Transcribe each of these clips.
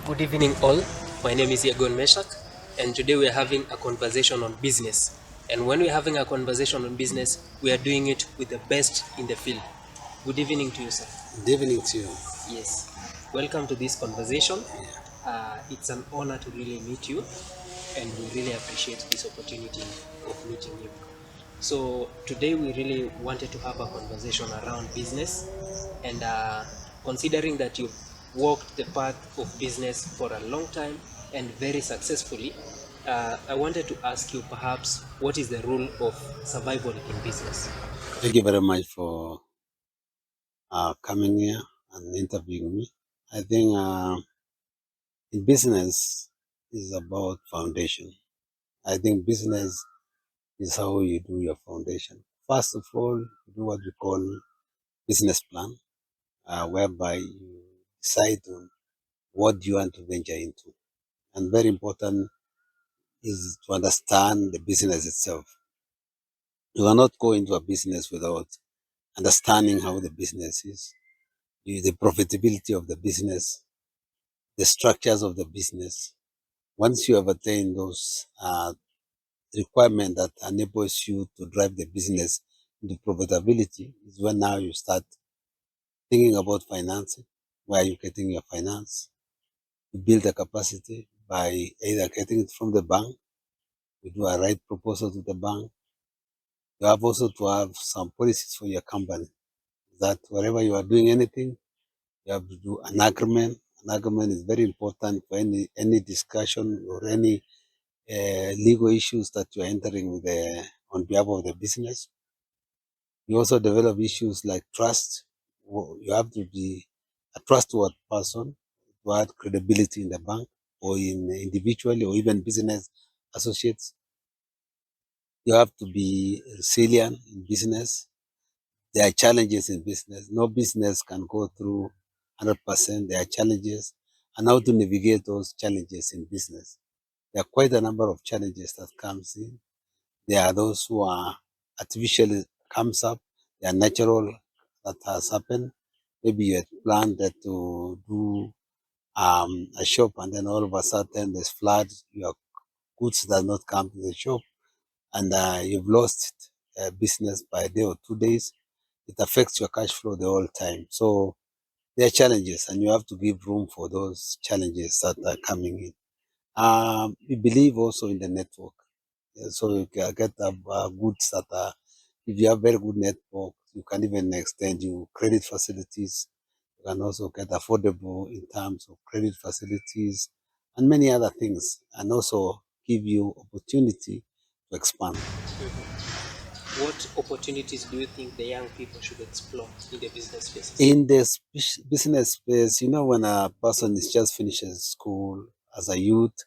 Good evening, all. My name is Yagon Meshak, and today we are having a conversation on business. And when we're having a conversation on business, we are doing it with the best in the field. Good evening to you, sir. Good evening to you. Yes. Welcome to this conversation. It's an honor to really meet you, and we really appreciate this opportunity of meeting you. So today we really wanted to have a conversation around business, and considering that you've walked the path of business for a long time and very successfully, I wanted to ask you perhaps what is the rule of survival in business? Thank you very much for coming here and interviewing me. I think in business is about foundation. I think business is how you do your foundation. First of all, you do what we call business plan, whereby you decide on what you want to venture into. And very important is to understand the business itself. You cannot go into a business without understanding how the business is, the profitability of the business, the structures of the business. Once you have attained those requirements that enables you to drive the business into profitability, is when now you start thinking about financing, where you're getting your finance. You build a capacity by either getting it from the bank, you do a right proposal to the bank. You have also to have some policies for your company that wherever you are doing anything, you have to do an agreement. An agreement is very important for any discussion or any legal issues that you are entering with on behalf of the business. You also develop issues like trust. You have to be a trustworthy person to add credibility in the bank or in individually or even business associates. You have to be resilient in business. There are challenges in business. No business can go through 100%. There are challenges and how to navigate those challenges in business. There are quite a number of challenges that comes in. There are those who are artificially comes up. They are natural that has happened. Maybe you had planned that to do a shop and then all of a sudden there's flood. Your goods does not come to the shop and you've lost business by a day or 2 days. It affects your cash flow the whole time. So there are challenges and you have to give room for those challenges that are coming in. We believe also in the network. Yeah, so you can get goods that are, if you have very good network, you can even extend your credit facilities. You can also get affordable in terms of credit facilities and many other things, and also give you opportunity to expand. What opportunities do you think the young people should explore in the business spaces? In the business space, when a person is just finishes school as a youth,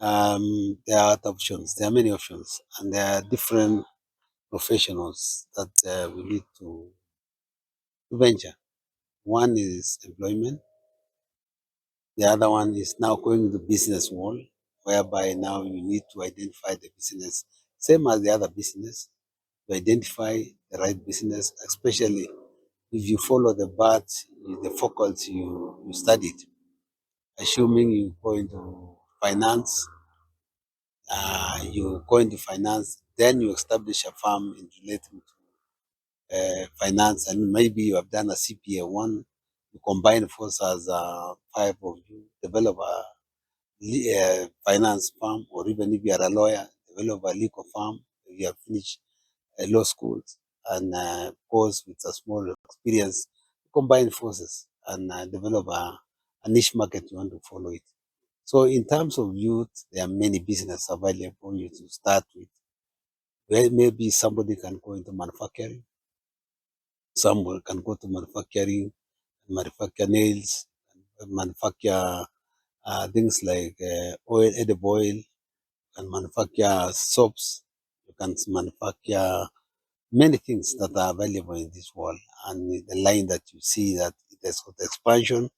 there are options. There are many options, and there are different professionals that we need to venture. One is employment. The other one is now going to business world, whereby now you need to identify the business, same as the other business, to identify the right business, especially if you follow the path, the faculty you studied. Assuming you go into finance, you go into finance, then you establish a firm in relating to finance, and maybe you have done a CPA one, you combine force as five of you, develop a finance firm, or even if you are a lawyer, develop a legal firm. If you have finished law schools and course with a small experience, combine forces and develop a niche market you want to follow it. So in terms of youth, there are many business available for you to start with. Where maybe somebody can go into manufacturing, someone can go to manufacturing, manufacture nails, manufacture things like oil, edible oil, and manufacture soaps. You can manufacture many things that are available in this world. And the line that you see that it has got expansion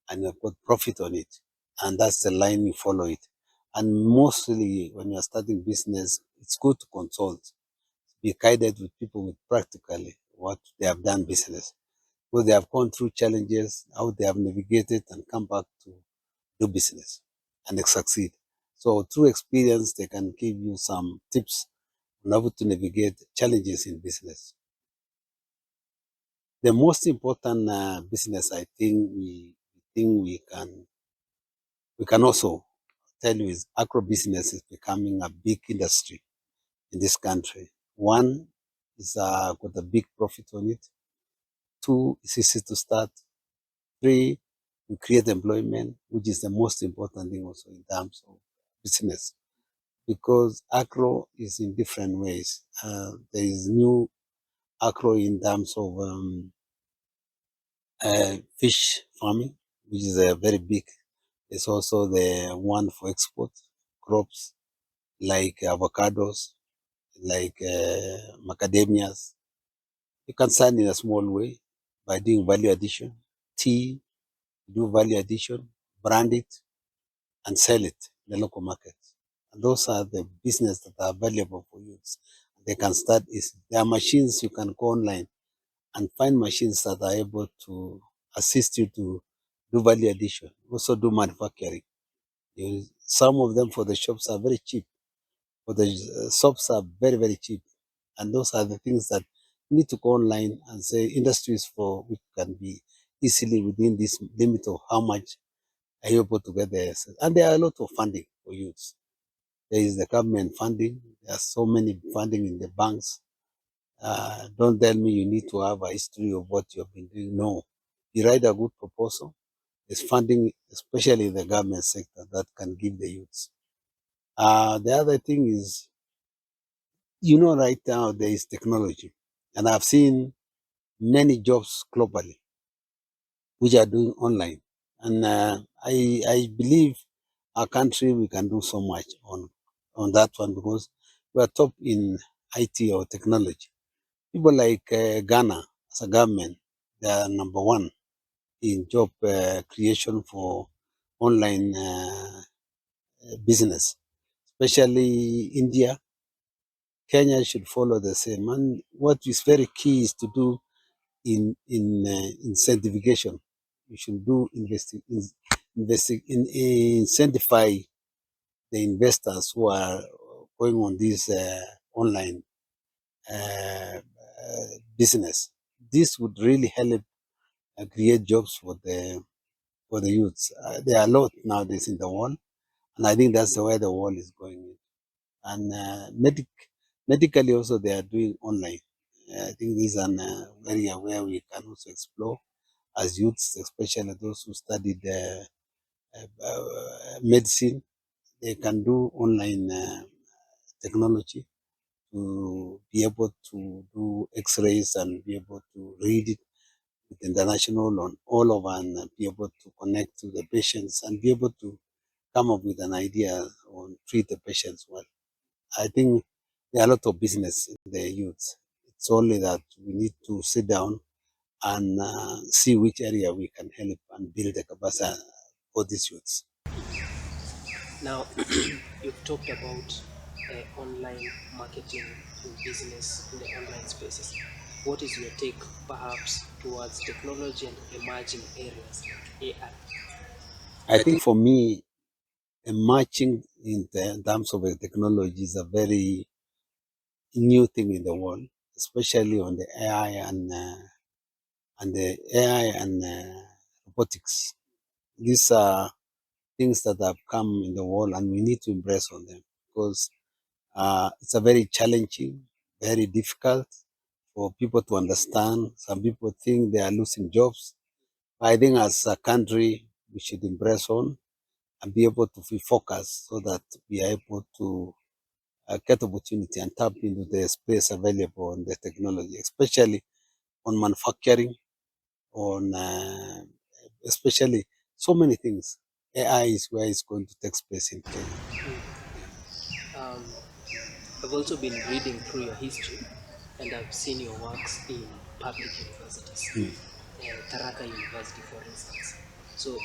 and you've got profit on it. And that's the line you follow it. And mostly when you're starting business, it's good to consult, be guided with people with practically what they have done business. Because they have gone through challenges, how they have navigated and come back to do business and they succeed. So through experience, they can give you some tips on how to navigate challenges in business. The most important business I think we can also tell you is agro business is becoming a big industry in this country. One is got a big profit on it. Two, it's easy to start. Three, you create employment, which is the most important thing also in terms of business, because agro is in different ways. There is new agro in terms of fish farming, which is very big. It's also the one for export crops like avocados, like macadamias. You can start in a small way by doing value addition. Tea, do value addition, brand it, and sell it in the local market. And those are the business that are valuable for youths. They can start is there are machines you can go online and find machines that are able to assist you to do value addition, also do manufacturing. Some of them for the shops are very cheap, for the shops are very, very cheap. And those are the things that you need to go online and say industries for which can be easily within this limit of how much are you able to get the access. And there are a lot of funding for youths. There is the government funding. There are so many funding in the banks. Don't tell me you need to have a history of what you have been doing. No. You write a good proposal. There's funding, especially in the government sector, that can give the youths. The other thing is, right now there is technology. And I've seen many jobs globally which are doing online. And I believe our country, we can do so much on that one because we are top in IT or technology. People like Ghana as a government, they are number one in job creation for online business, especially India. Kenya should follow the same. And what is very key is to do in incentivication. You should do incentivize the investors who are going on this online business. This would really help create jobs for the youths. There are a lot nowadays in the world, and I think that's where the world is going. And medically also they are doing online. I think this is an area where we can also explore as youths, especially those who studied medicine. They can do online technology to be able to do X-rays and be able to read it with international on all over and be able to connect to the patients and be able to come up with an idea on treat the patients well. I think there are a lot of business in the youth. It's only that we need to sit down and see which area we can help and build the capacity for these youths. Now, you've talked about online marketing in business in the online spaces. What is your take, perhaps, towards technology and emerging areas like AI? I think for me, emerging in terms of technology is a very new thing in the world, especially on the AI and the AI and robotics. These are things that have come in the world, and we need to embrace on them because it's a very challenging, very difficult for people to understand. Some people think they are losing jobs. I think as a country, we should embrace on and be able to be focused so that we are able to get opportunity and tap into the space available on the technology, especially on manufacturing, on especially so many things. AI is where it's going to take space in Kenya. Um, I've also been reading through your history and I've seen your works in public universities, Taraka University, for instance. So,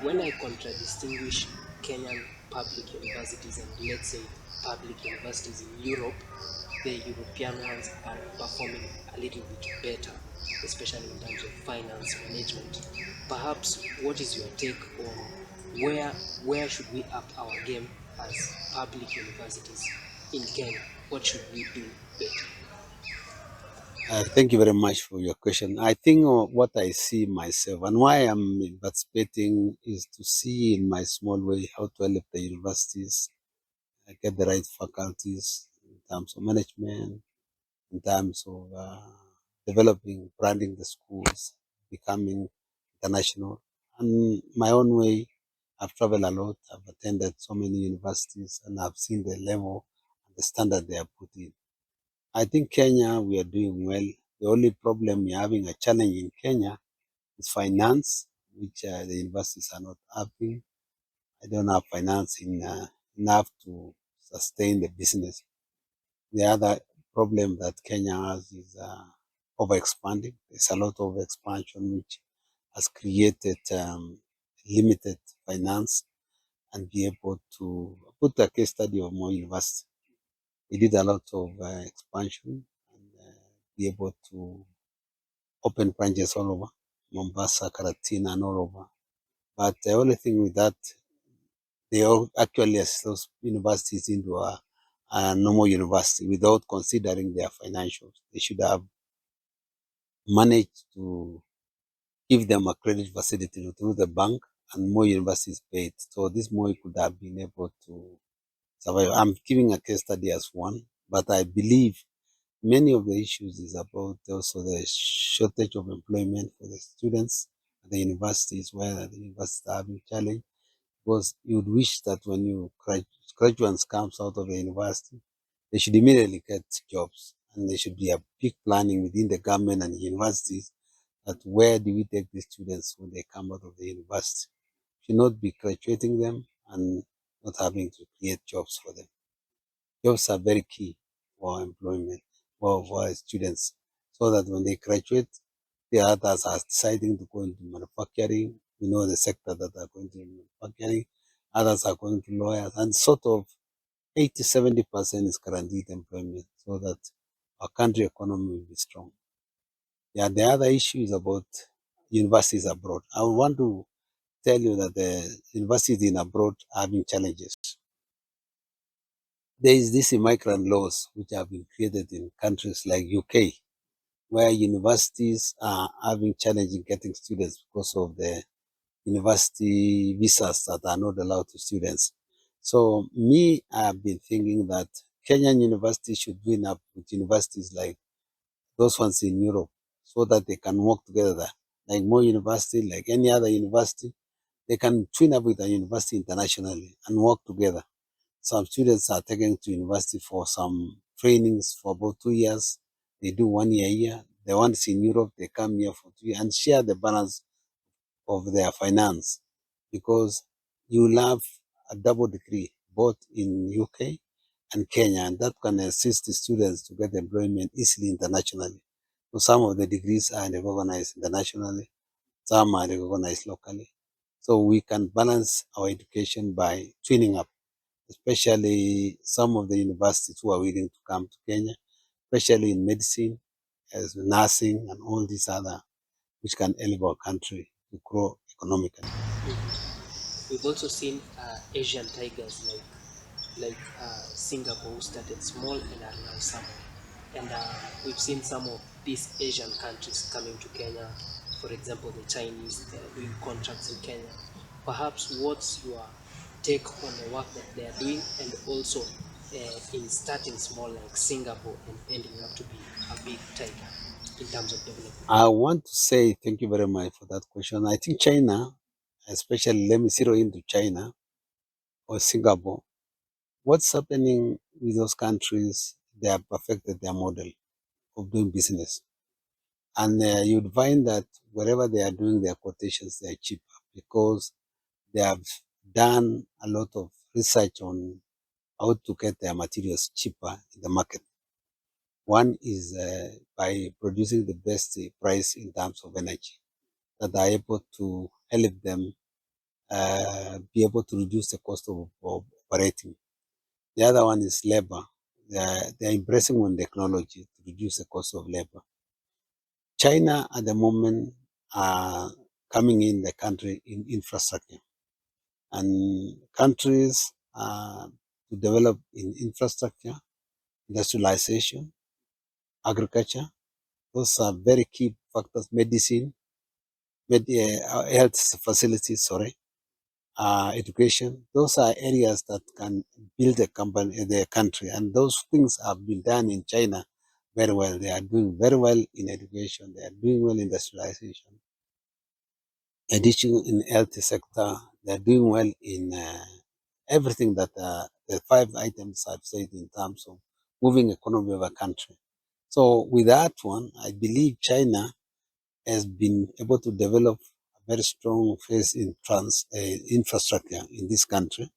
when I contradistinguish Kenyan public universities and let's say public universities in Europe, the European ones are performing a little bit better. especially in terms of finance management. Perhaps what is your take on where should we up our game as public universities in Kenya? What should we do better? Thank you very much for your question. I think what I see myself and why I'm participating is to see in my small way how to help the universities get the right faculties in terms of management, in terms of developing, branding the schools, becoming international. And my own way, I've traveled a lot. I've attended so many universities and I've seen the level and the standard they are putting. I think Kenya, we are doing well. The only problem we're having a challenge in Kenya is finance, which the universities are not having. I don't have financing enough to sustain the business. The other problem that Kenya has is over expanding. There's a lot of expansion which has created limited finance and be able to put a case study of more university. We did a lot of expansion and be able to open branches all over Mombasa, Karatina, and all over. But the only thing with that, they all actually assess those universities into a normal university without considering their financials. They should have managed to give them a credit facility through the bank and more universities paid. So this more could have been able to survive. I'm giving a case study as one, but I believe many of the issues is about also the shortage of employment for the students at the universities where the universities are having challenge because you would wish that when graduates comes out of the university, they should immediately get jobs and there should be a big planning within the government and universities that where do we take these students when they come out of the university. Should not be graduating them and not having to create jobs for them. Jobs are very key for employment for students so that when they graduate, the others are deciding to go into manufacturing. We know the sector that are going to manufacturing, others are going to lawyers, and sort of 80-70% is guaranteed employment so that our country economy will be strong. Yeah, the other issue is about universities abroad. I want to tell you that the universities in abroad are having challenges. There is this immigrant laws which have been created in countries like UK, where universities are having challenge in getting students because of the university visas that are not allowed to students. So me, I have been thinking that Kenyan universities should join up with universities like those ones in Europe so that they can work together. Like more university, like any other university, they can join up with a university internationally and work together. Some students are taken to university for some trainings for about 2 years. They do 1 year here. The ones in Europe, they come here for 2 years and share the balance of their finance because you will have a double degree both in UK and Kenya, and that can assist the students to get employment easily internationally. So some of the degrees are recognized internationally, some are recognized locally. So we can balance our education by twinning up, especially some of the universities who are willing to come to Kenya, especially in medicine, as nursing, and all these other, which can help our country to grow economically. We've also seen Asian tigers like Singapore, who started small and are now somewhere. And we've seen some of these Asian countries coming to Kenya. For example, the Chinese, they are doing contracts in Kenya. Perhaps what's your take on the work that they are doing, and also in starting small like Singapore and ending up to be a big tiger in terms of development? I want to say thank you very much for that question. I think China, especially let me zero into China or Singapore. What's happening with those countries? They have perfected their model of doing business. And you'd find that wherever they are doing their quotations, they are cheaper because they have done a lot of research on how to get their materials cheaper in the market. One is by producing the best price in terms of energy that are able to help them be able to reduce the cost of operating. The other one is labor. They are embracing on technology to reduce the cost of labor. China at the moment are coming in the country in infrastructure, and countries to develop in infrastructure, industrialization, agriculture. Those are very key factors. Medicine, health facilities, sorry, education. Those are areas that can build a company, the country, and those things have been done in China very well. They are doing very well in education. They are doing well in industrialization. Addition in health sector, they are doing well in everything that the five items I've said in terms of moving economy of a country. So with that one, I believe China has been able to develop a very strong phase in infrastructure in this country,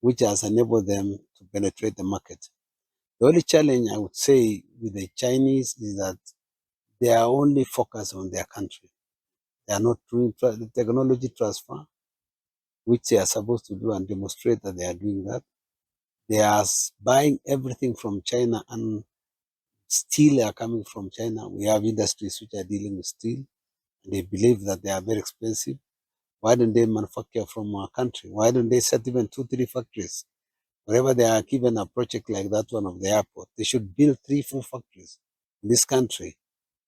which has enabled them to penetrate the market. The only challenge I would say with the Chinese is that they are only focused on their country. They are not doing the technology transfer, which they are supposed to do and demonstrate that they are doing that. They are buying everything from China, and steel are coming from China. We have industries which are dealing with steel. They believe that they are very expensive. Why don't they manufacture from our country? Why don't they set even 2, 3 factories? Wherever they are given a project like that one of the airport, they should build 3, 4 factories in this country,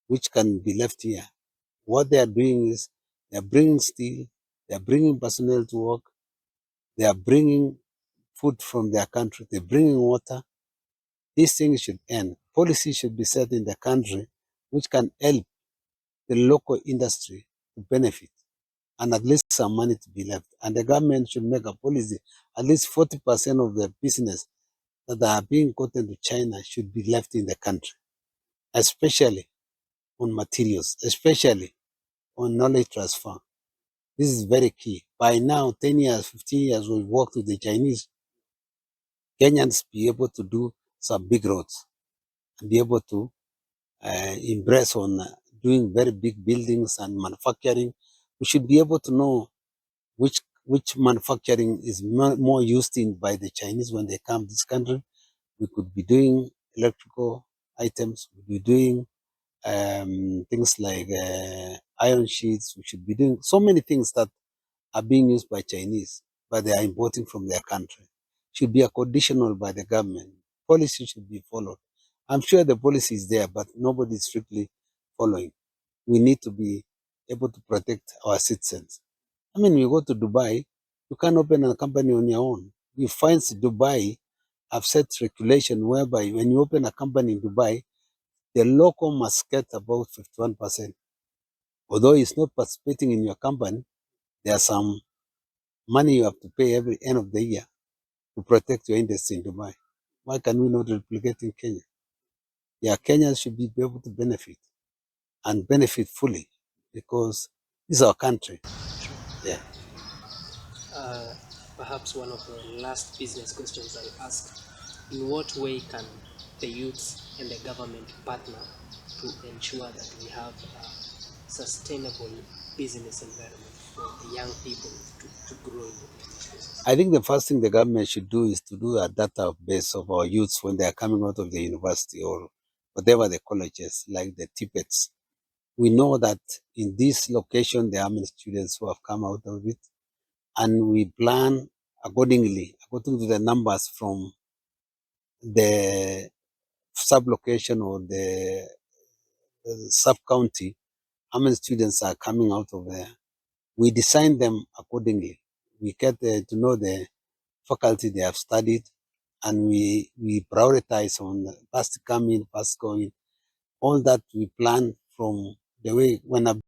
which can be left here. What they are doing is they are bringing steel, they are bringing personnel to work, they are bringing food from their country, they're bringing water. These things should end. Policy should be set in the country which can help the local industry to benefit, and at least some money to be left. And the government should make a policy. At least 40% of the business that are being gotten to China should be left in the country, especially on materials, especially on knowledge transfer. This is very key. By now, 10 years, 15 years, we've worked with the Chinese. Kenyans be able to do some big roads and be able to embrace on doing very big buildings and manufacturing. We should be able to know which manufacturing is more used in by the Chinese when they come to this country. We could be doing electrical items. We could be doing things like iron sheets. We should be doing so many things that are being used by Chinese, but they are importing from their country. Should be a conditional by the government. Policy should be followed. I'm sure the policy is there, but nobody is strictly following. We need to be able to protect our citizens. I mean, you go to Dubai, you can't open a company on your own. You find Dubai have set regulation whereby when you open a company in Dubai, the local must get about 51%. Although it's not participating in your company, there's some money you have to pay every end of the year to protect your industry in Dubai. Why can we not replicate in Kenya? Yeah, Kenyans should be able to benefit and benefit fully because this is our country. Yeah. Uh, Perhaps one of the last business questions I'll ask: in what way can the youth and the government partner to ensure that we have a sustainable business environment for the young people to grow in the business spaces? I think the first thing the government should do is to do a database of our youths when they are coming out of the university or whatever the colleges, like the TPETs. We know that in this location there are many students who have come out of it, and we plan accordingly, according to the numbers from the sub-location or the sub-county, how many students are coming out of there. We design them accordingly. We get to know the faculty they have studied, and we prioritize on the first come in, first go in. All that we plan from the way when a